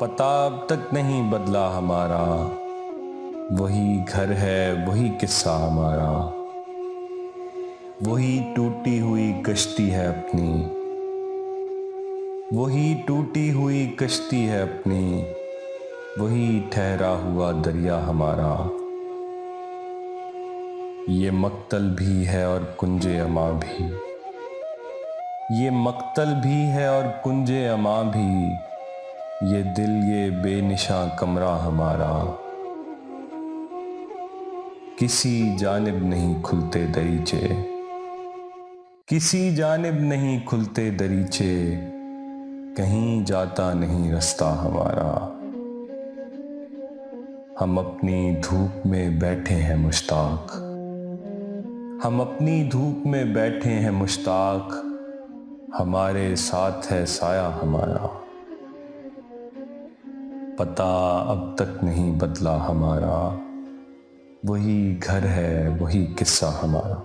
पता अब तक नहीं बदला हमारा, वही घर है वही किस्सा हमारा। वही टूटी हुई कश्ती है अपनी, वही टूटी हुई कश्ती है अपनी, वही ठहरा हुआ दरिया हमारा। ये मक्तल भी है और कुंजे अमा भी, ये मक्तल भी है और कुंजे अमा भी, ये दिल ये बेनिशां कमरा हमारा। किसी जानिब नहीं खुलते दरीचे, किसी जानिब नहीं खुलते दरीचे, कहीं जाता नहीं रास्ता हमारा। हम अपनी धूप में बैठे हैं मुश्ताक, हम अपनी धूप में बैठे हैं मुश्ताक, हमारे साथ है साया हमारा। पता अब तक नहीं बदला हमारा, वही घर है वही किस्सा हमारा।